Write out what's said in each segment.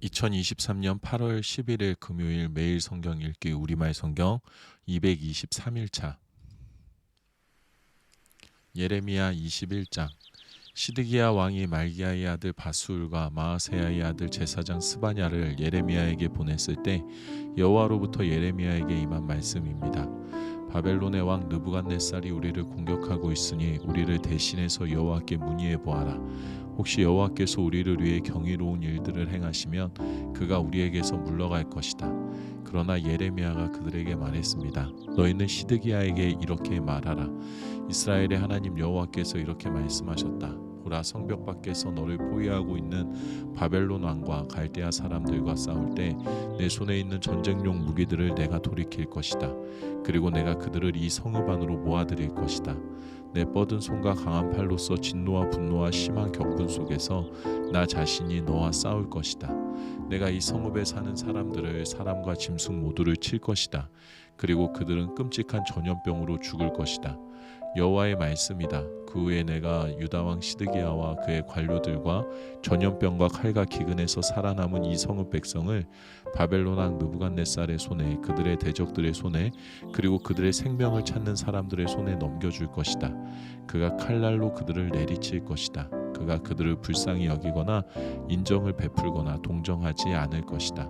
2023년 8월 11일 금요일 매일 성경 읽기 우리말 성경 223일차 예레미야 21장. 시드기야 왕이 말기야의 아들 바수울과 마아세야의 아들 제사장 스바냐를 예레미야에게 보냈을 때 여호와로부터 예레미야에게 임한 말씀입니다. 바벨론의 왕 느부갓네살이 우리를 공격하고 있으니 우리를 대신해서 여호와께 문의해 보아라. 혹시 여호와께서 우리를 위해 경이로운 일들을 행하시면 그가 우리에게서 물러갈 것이다. 그러나 예레미야가 그들에게 말했습니다. 너희는 시드기야에게 이렇게 말하라. 이스라엘의 하나님 여호와께서 이렇게 말씀하셨다. 보라, 성벽 밖에서 너를 포위하고 있는 바벨론 왕과 갈대아 사람들과 싸울 때 내 손에 있는 전쟁용 무기들을 내가 돌이킬 것이다. 그리고 내가 그들을 이 성읍 안으로 모아들일 것이다. 내 뻗은 손과 강한 팔로써 진노와 분노와 심한 격분 속에서 나 자신이 너와 싸울 것이다. 내가 이 성읍에 사는 사람들을 사람과 짐승 모두를 칠 것이다. 그리고 그들은 끔찍한 전염병으로 죽을 것이다. 여호와의 말씀이다. 그 후에 내가 유다 왕 시드기야와 그의 관료들과 전염병과 칼과 기근에서 살아남은 이 성읍 백성을 바벨론 왕 느부갓네살의 손에, 그들의 대적들의 손에, 그리고 그들의 생명을 찾는 사람들의 손에 넘겨줄 것이다. 그가 칼날로 그들을 내리칠 것이다. 그가 그들을 불쌍히 여기거나 인정을 베풀거나 동정하지 않을 것이다.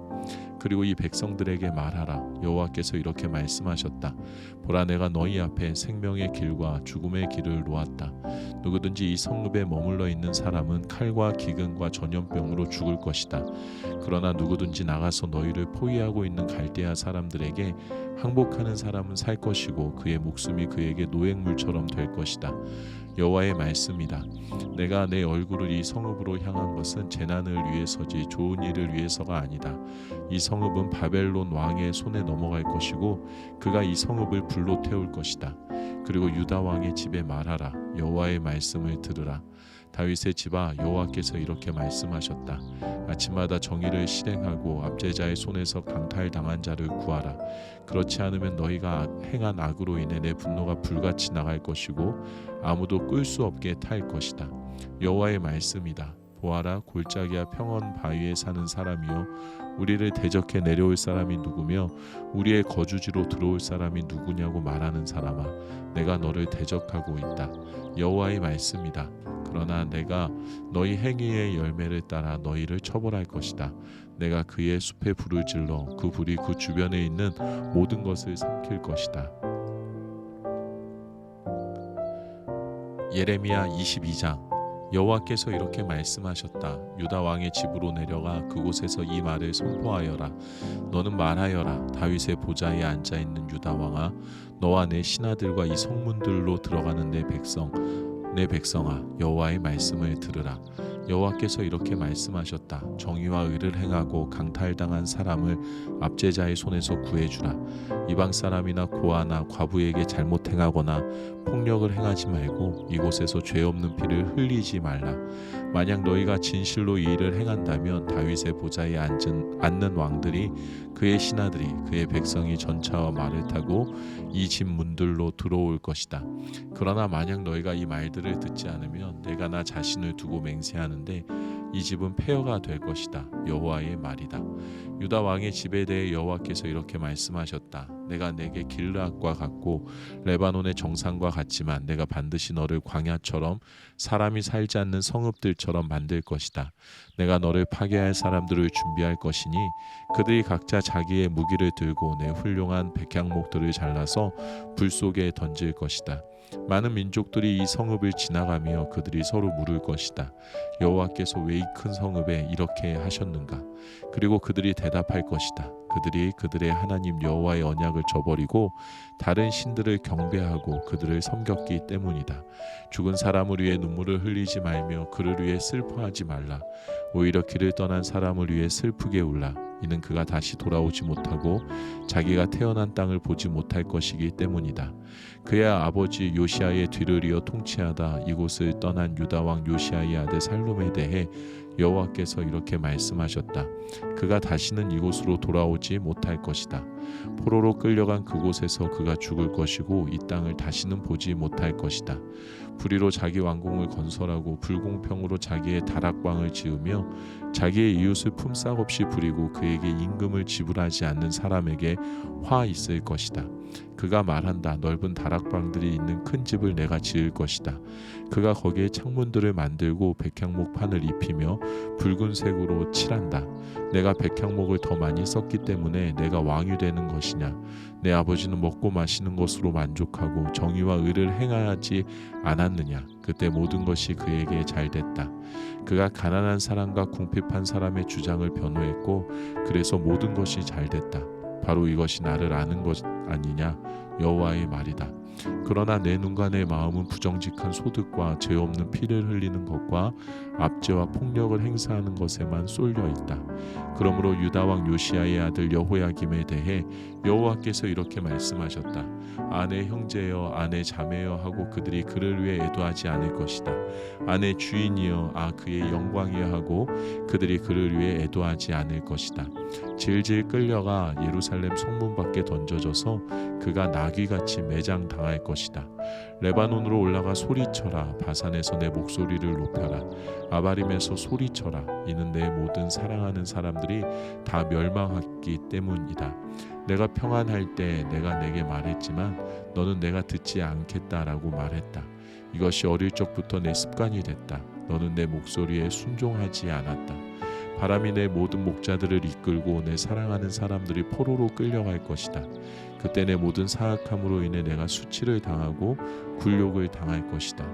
그리고 이 백성들에게 말하라. 여호와께서 이렇게 말씀하셨다. 보라, 내가 너희 앞에 생명의 길과 죽음의 길을 놓았다. 누구든지 이 성읍에 머물러 있는 사람은 칼과 기근과 전염병으로 죽을 것이다. 그러나 누구든지 나가서 너희를 포위하고 있는 갈대아 사람들에게 항복하는 사람은 살 것이고 그의 목숨이 그에게 노획물처럼 될 것이다. 여호와의 말씀이다. 내가 내 얼굴을 이 성읍으로 향한 것은 재난을 위해서지 좋은 일을 위해서가 아니다. 이 성읍은 바벨론 왕의 손에 넘어갈 것이고 그가 이 성읍을 불로 태울 것이다. 그리고 유다 왕의 집에 말하라. 여호와의 말씀을 들으라. 다윗의 집아, 여호와께서 이렇게 말씀하셨다. 아침마다 정의를 실행하고 압제자의 손에서 강탈당한 자를 구하라. 그렇지 않으면 너희가 행한 악으로 인해 내 분노가 불같이 나갈 것이고 아무도 끌 수 없게 탈 것이다. 여호와의 말씀이다. 보아라, 골짜기와 평원 바위에 사는 사람이요, 우리를 대적해 내려올 사람이 누구며 우리의 거주지로 들어올 사람이 누구냐고 말하는 사람아, 내가 너를 대적하고 있다. 여호와의 말씀이다. 그러나 내가 너희 행위의 열매를 따라 너희를 처벌할 것이다. 내가 그의 숲에 불을 질러 그 불이 그 주변에 있는 모든 것을 삼킬 것이다. 예레미야 22장. 여호와께서 이렇게 말씀하셨다. 유다 왕의 집으로 내려가 그곳에서 이 말을 선포하여라. 너는 말하여라. 다윗의 보좌에 앉아 있는 유다 왕아, 너와 내 신하들과 이 성문들로 들어가는 내 백성아, 여호와의 말씀을 들으라. 여호와께서 이렇게 말씀하셨다. 정의와 의를 행하고 강탈당한 사람을 압제자의 손에서 구해주라. 이방 사람이나 고아나 과부에게 잘못 행하거나 폭력을 행하지 말고 이곳에서 죄 없는 피를 흘리지 말라. 만약 너희가 진실로 이 일을 행한다면 다윗의 보좌에 앉는 왕들이, 그의 신하들이, 그의 백성이 전차와 말을 타고 이 집 문들로 들어올 것이다. 그러나 만약 너희가 이 말들을 듣지 않으면 내가 나 자신을 두고 맹세하는데 이 집은 폐허가 될 것이다. 여호와의 말이다. 유다 왕의 집에 대해 여호와께서 이렇게 말씀하셨다. 내가 내게 길르앗과 같고 레바논의 정상과 같지만 내가 반드시 너를 광야처럼 사람이 살지 않는 성읍들처럼 만들 것이다. 내가 너를 파괴할 사람들을 준비할 것이니 그들이 각자 자기의 무기를 들고 내 훌륭한 백향목들을 잘라서 불 속에 던질 것이다. 많은 민족들이 이 성읍을 지나가며 그들이 서로 물을 것이다. 여호와께서 왜 이 큰 성읍에 이렇게 하셨는가? 그리고 그들이 대답할 것이다. 그들이 그들의 하나님 여호와의 언약을 저버리고 다른 신들을 경배하고 그들을 섬겼기 때문이다. 죽은 사람을 위해 눈물을 흘리지 말며 그를 위해 슬퍼하지 말라. 오히려 길을 떠난 사람을 위해 슬프게 울라. 이는 그가 다시 돌아오지 못하고 자기가 태어난 땅을 보지 못할 것이기 때문이다. 그의 아버지 요시아의 뒤를 이어 통치하다 이곳을 떠난 유다 왕 요시아의 아들 살룸에 대해 여호와께서 이렇게 말씀하셨다. 그가 다시는 이곳으로 돌아오지 못할 것이다. 포로로 끌려간 그곳에서 그가 죽을 것이고 이 땅을 다시는 보지 못할 것이다. 불의로 자기 왕궁을 건설하고 불공평으로 자기의 다락방을 지으며 자기의 이웃을 품삯 없이 부리고 그에게 임금을 지불하지 않는 사람에게 화 있을 것이다. 그가 말한다. 넓은 다락방들이 있는 큰 집을 내가 지을 것이다. 그가 거기에 창문들을 만들고 백향목 판을 입히며 붉은색으로 칠한다. 내가 백향목을 더 많이 썼기 때문에 내가 왕이 되는 것이냐? 내 아버지는 먹고 마시는 것으로 만족하고 정의와 의를 행하지 않았느냐? 그때 모든 것이 그에게 잘 됐다. 그가 가난한 사람과 궁핍한 사람의 주장을 변호했고 그래서 모든 것이 잘 됐다. 바로 이것이 나를 아는 것 아니냐? 여호와의 말이다. 그러나 내 눈과 내 마음은 부정직한 소득과 죄 없는 피를 흘리는 것과 압제와 폭력을 행사하는 것에만 쏠려 있다. 그러므로 유다 왕 요시야의 아들 여호야김에 대해 여호와께서 이렇게 말씀하셨다. 아내 형제여 아내 자매여 하고 그들이 그를 위해 애도하지 않을 것이다. 아내 주인이여 그의 영광이여 하고 그들이 그를 위해 애도하지 않을 것이다. 질질 끌려가 예루살렘 성문 밖에 던져져서 그가 나귀같이 매장당할 것이다. 레바논으로 올라가 소리쳐라. 바산에서 내 목소리를 높여라. 아바림에서 소리쳐라. 이는 내 모든 사랑하는 사람들이 다 멸망하기 때문이다. 내가 평안할 때 내가 내게 말했지만 너는 내가 듣지 않겠다라고 말했다. 이것이 어릴 적부터 내 습관이 됐다. 너는 내 목소리에 순종하지 않았다. 바람이 내 모든 목자들을 이끌고 내 사랑하는 사람들이 포로로 끌려갈 것이다. 그때 내 모든 사악함으로 인해 내가 수치를 당하고 굴욕을 당할 것이다.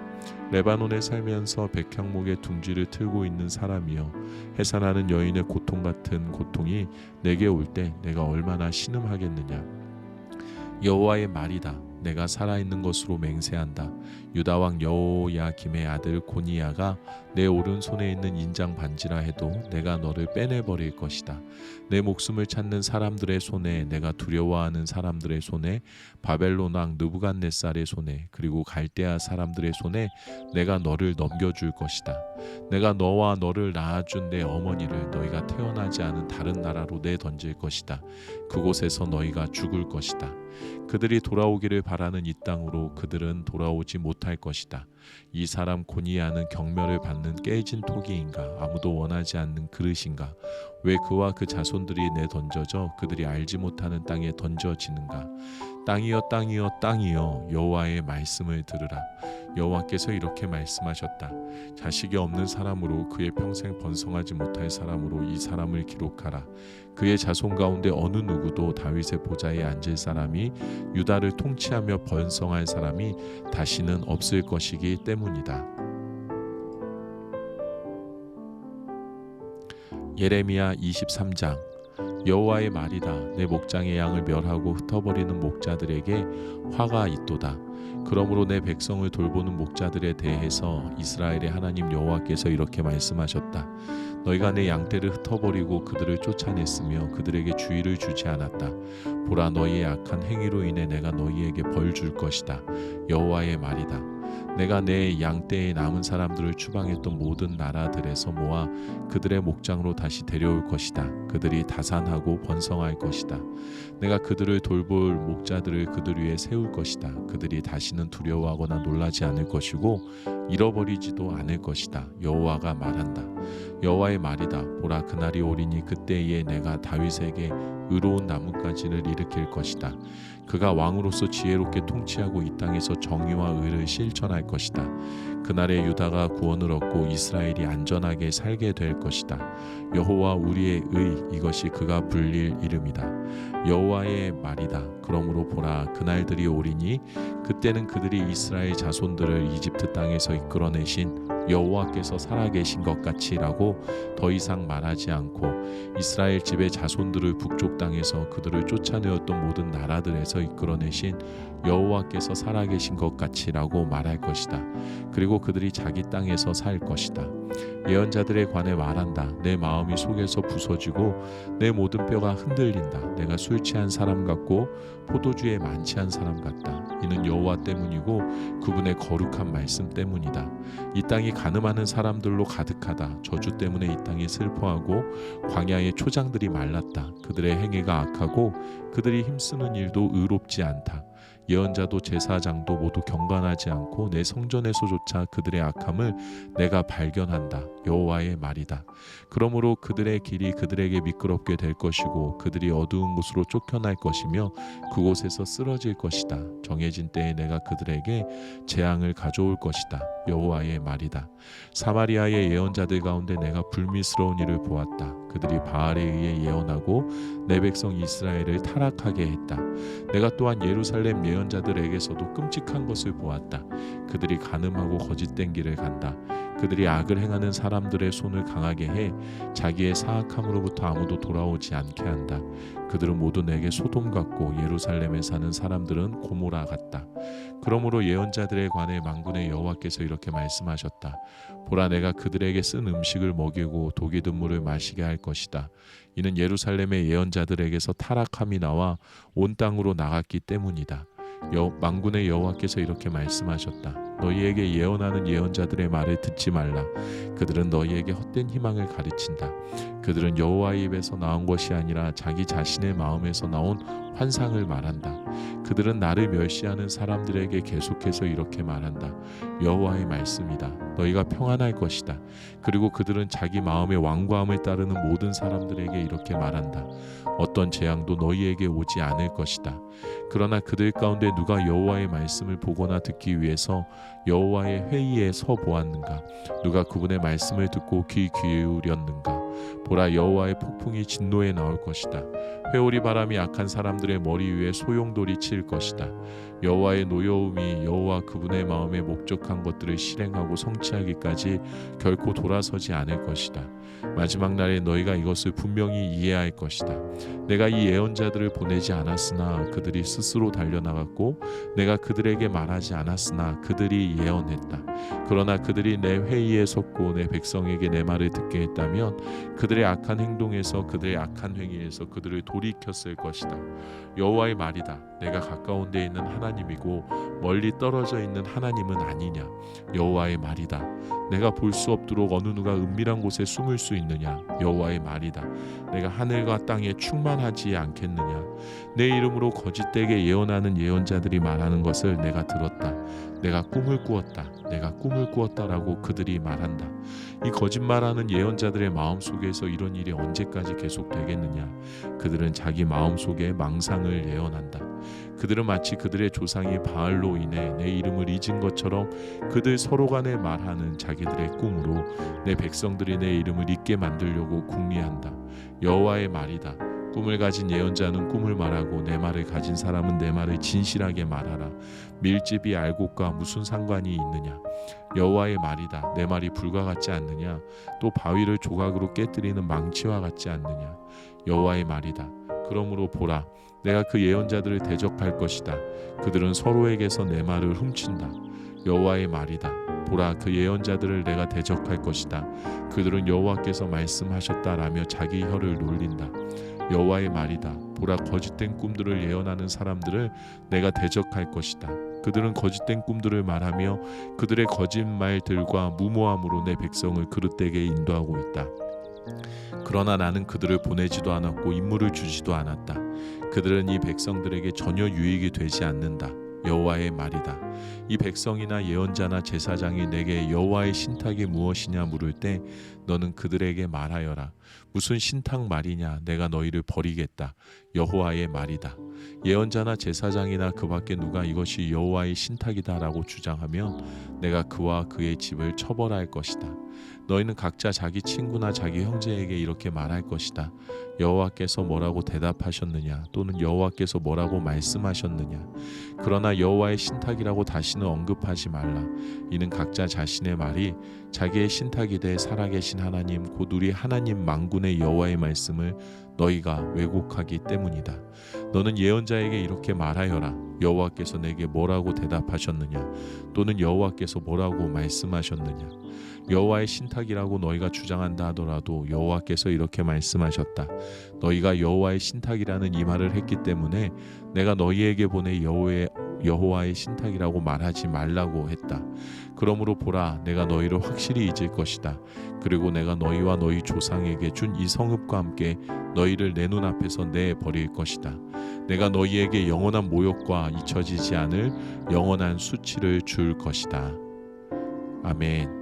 레바논에 살면서 백향목의 둥지를 틀고 있는 사람이여 해산하는 여인의 고통 같은 고통이 내게 올 때 내가 얼마나 신음하겠느냐. 여호와의 말이다. 내가 살아있는 것으로 맹세한다. 유다 왕 여호야김의 아들 고니야가 내 오른손에 있는 인장 반지라 해도 내가 너를 빼내버릴 것이다. 내 목숨을 찾는 사람들의 손에, 내가 두려워하는 사람들의 손에, 바벨론 왕 느부갓네살의 손에, 그리고 갈대아 사람들의 손에 내가 너를 넘겨줄 것이다. 내가 너와 너를 낳아준 내 어머니를 너희가 태어나지 않은 다른 나라로 내던질 것이다. 그곳에서 너희가 죽을 것이다. 그들이 돌아오기를 바라는 이 땅으로 그들은 돌아오지 못할 것이다. 이 사람 고니야는 경멸을 받는 깨진 토기인가? 아무도 원하지 않는 그릇인가? 왜 그와 그 자손들이 내던져져 그들이 알지 못하는 땅에 던져지는가? 땅이여 땅이여 땅이여 여호와의 말씀을 들으라. 여호와께서 이렇게 말씀하셨다. 자식이 없는 사람으로 그의 평생 번성하지 못할 사람으로 이 사람을 기록하라. 그의 자손 가운데 어느 누구도 다윗의 보좌에 앉을 사람이 유다를 통치하며 번성할 사람이 다시는 없을 것이기 때문이다. 예레미야 23장. 여호와의 말이다. 내 목장의 양을 멸하고 흩어버리는 목자들에게 화가 있도다. 그러므로 내 백성을 돌보는 목자들에 대해서 이스라엘의 하나님 여호와께서 이렇게 말씀하셨다. 너희가 내 양떼를 흩어버리고 그들을 쫓아냈으며 그들에게 주의를 주지 않았다. 보라, 너희의 악한 행위로 인해 내가 너희에게 벌 줄 것이다. 여호와의 말이다. 내가 내 양떼에 남은 사람들을 추방했던 모든 나라들에서 모아 그들의 목장으로 다시 데려올 것이다. 그들이 다산하고 번성할 것이다. 내가 그들을 돌볼 목자들을 그들 위에 세울 것이다. 그들이 다시는 두려워하거나 놀라지 않을 것이고 잃어버리지도 않을 것이다. 여호와가 말한다. 여호와의 말이다. 보라, 그날이 오리니 그때에 내가 다윗에게 의로운 나뭇가지를 일으킬 것이다. 그가 왕으로서 지혜롭게 통치하고 이 땅에서 정의와 의를 실천할 것이다. 그날에 유다가 구원을 얻고 이스라엘이 안전하게 살게 될 것이다. 여호와 우리의 의, 이것이 그가 불릴 이름이다. 여호와의 말이다. 그러므로 보라, 그날들이 오리니 그때는 그들이 이스라엘 자손들을 이집트 땅에서 이끌어내신 여호와께서 살아계신 것 같이라고 더 이상 말하지 않고 이스라엘 집의 자손들을 북쪽 땅에서 그들을 쫓아내었던 모든 나라들에서 이끌어내신 여호와께서 살아계신 것 같이라고 말할 것이다. 그리고 그들이 자기 땅에서 살 것이다. 예언자들에 관해 말한다. 내 마음이 속에서 부서지고 내 모든 뼈가 흔들린다. 내가 술 취한 사람 같고 포도주에 만취한 사람 같다. 이는 여호와 때문이고 그분의 거룩한 말씀 때문이다. 이 땅이 가늠하는 사람들로 가득하다. 저주 때문에 이 땅이 슬퍼하고 광야의 초장들이 말랐다. 그들의 행위가 악하고 그들이 힘쓰는 일도 의롭지 않다. 예언자도 제사장도 모두 경건하지 않고 내 성전에서조차 그들의 악함을 내가 발견한다. 여호와의 말이다. 그러므로 그들의 길이 그들에게 미끄럽게 될 것이고 그들이 어두운 곳으로 쫓겨날 것이며 그곳에서 쓰러질 것이다. 정해진 때에 내가 그들에게 재앙을 가져올 것이다. 여호와의 말이다. 사마리아의 예언자들 가운데 내가 불미스러운 일을 보았다. 그들이 바알에 의해 예언하고 내 백성 이스라엘을 타락하게 했다. 내가 또한 예루살렘 예언자들에게서도 끔찍한 것을 보았다. 그들이 간음하고 거짓된 길을 간다. 그들이 악을 행하는 사람들의 손을 강하게 해 자기의 사악함으로부터 아무도 돌아오지 않게 한다. 그들은 모두 내게 소돔 같고 예루살렘에 사는 사람들은 고모라 같다. 그러므로 예언자들에 관해 만군의 여호와께서 이렇게 말씀하셨다. 보라, 내가 그들에게 쓴 음식을 먹이고 독이 든 물을 마시게 할 것이다. 이는 예루살렘의 예언자들에게서 타락함이 나와 온 땅으로 나갔기 때문이다. 만군의 여호와께서 이렇게 말씀하셨다. 너희에게 예언하는 예언자들의 말을 듣지 말라. 그들은 너희에게 헛된 희망을 가르친다. 그들은 여호와의 입에서 나온 것이 아니라 자기 자신의 마음에서 나온 환상을 말한다. 그들은 나를 멸시하는 사람들에게 계속해서 이렇게 말한다. 여호와의 말씀이다. 너희가 평안할 것이다. 그리고 그들은 자기 마음의 완고함을 따르는 모든 사람들에게 이렇게 말한다. 어떤 재앙도 너희에게 오지 않을 것이다. 그러나 그들 가운데 누가 여호와의 말씀을 보거나 듣기 위해서 여호와의 회의에 서 보았는가? 누가 그분의 말씀을 듣고 귀 기울였는가? 보라, 여호와의 폭풍이 진노에 나올 것이다. 회오리 바람이 악한 사람들의 머리 위에 소용돌이 칠 것이다. 여호와의 노여움이 여호와 그분의 마음에 목적한 것들을 실행하고 성취하기까지 결코 돌아서지 않을 것이다. 마지막 날에 너희가 이것을 분명히 이해할 것이다. 내가 이 예언자들을 보내지 않았으나 그들이 스스로 달려나갔고 내가 그들에게 말하지 않았으나 그들이 예언했다. 그러나 그들이 내 회의에 섰고 내 백성에게 내 말을 듣게 했다면 그들의 악한 행동에서 그들의 악한 행위에서 그들을 돌이켰을 것이다. 여호와의 말이다. 내가 가까운 데 있는 하나님이고 멀리 떨어져 있는 하나님은 아니냐. 여호와의 말이다. 내가 볼 수 없도록 어느 누가 은밀한 곳에 숨을 수 있느냐. 여호와의 말이다. 내가 하늘과 땅에 충만하지 않겠느냐. 내 이름으로 거짓되게 예언하는 예언자들이 말하는 것을 내가 들었다. 내가 꿈을 꾸었다. 내가 꿈을 꾸었다라고 그들이 말한다. 이 거짓말하는 예언자들의 마음속에서 이런 일이 언제까지 계속되겠느냐. 그들은 자기 마음속에 망상을 예언한다. 그들은 마치 그들의 조상이 바알로 인해 내 이름을 잊은 것처럼 그들 서로 간에 말하는 자기들의 꿈으로 내 백성들이 내 이름을 잊게 만들려고 궁리한다. 여호와의 말이다. 꿈을 가진 예언자는 꿈을 말하고 내 말을 가진 사람은 내 말을 진실하게 말하라. 밀집이 알곡과 무슨 상관이 있느냐. 여호와의 말이다. 내 말이 불과 같지 않느냐. 또 바위를 조각으로 깨뜨리는 망치와 같지 않느냐. 여호와의 말이다. 그러므로 보라, 내가 그 예언자들을 대적할 것이다. 그들은 서로에게서 내 말을 훔친다. 여호와의 말이다. 보라, 그 예언자들을 내가 대적할 것이다. 그들은 여호와께서 말씀하셨다라며 자기 혀를 놀린다. 여호와의 말이다. 보라, 거짓된 꿈들을 예언하는 사람들을 내가 대적할 것이다. 그들은 거짓된 꿈들을 말하며 그들의 거짓말들과 무모함으로 내 백성을 그릇되게 인도하고 있다. 그러나 나는 그들을 보내지도 않았고 임무를 주지도 않았다. 그들은 이 백성들에게 전혀 유익이 되지 않는다. 여호와의 말이다. 이 백성이나 예언자나 제사장이 내게 여호와의 신탁이 무엇이냐 물을 때 너는 그들에게 말하여라. 무슨 신탁 말이냐. 내가 너희를 버리겠다. 여호와의 말이다. 예언자나 제사장이나 그 밖에 누가 이것이 여호와의 신탁이다라고 주장하면 내가 그와 그의 집을 처벌할 것이다. 너희는 각자 자기 친구나 자기 형제에게 이렇게 말할 것이다. 여호와께서 뭐라고 대답하셨느냐, 또는 여호와께서 뭐라고 말씀하셨느냐. 그러나 여호와의 신탁이라고 다시는 언급하지 말라. 이는 각자 자신의 말이 자기의 신탁이 돼 살아계신 하나님 곧 우리 하나님 만군의 여호와의 말씀을 너희가 왜곡하기 때문이다. 너는 예언자에게 이렇게 말하여라. 여호와께서 내게 뭐라고 대답하셨느냐, 또는 여호와께서 뭐라고 말씀하셨느냐. 여호와의 신탁이라고 너희가 주장한다 하더라도 여호와께서 이렇게 말씀하셨다. 너희가 여호와의 신탁이라는 이 말을 했기 때문에 내가 너희에게 보내 여호와의 신탁이라고 말하지 말라고 했다. 그러므로 보라, 내가 너희를 확실히 잊을 것이다. 그리고 내가 너희와 너희 조상에게 준 이 성읍과 함께 너희를 내 눈앞에서 내버릴 것이다. 내가 너희에게 영원한 모욕과 잊혀지지 않을 영원한 수치를 줄 것이다. 아멘.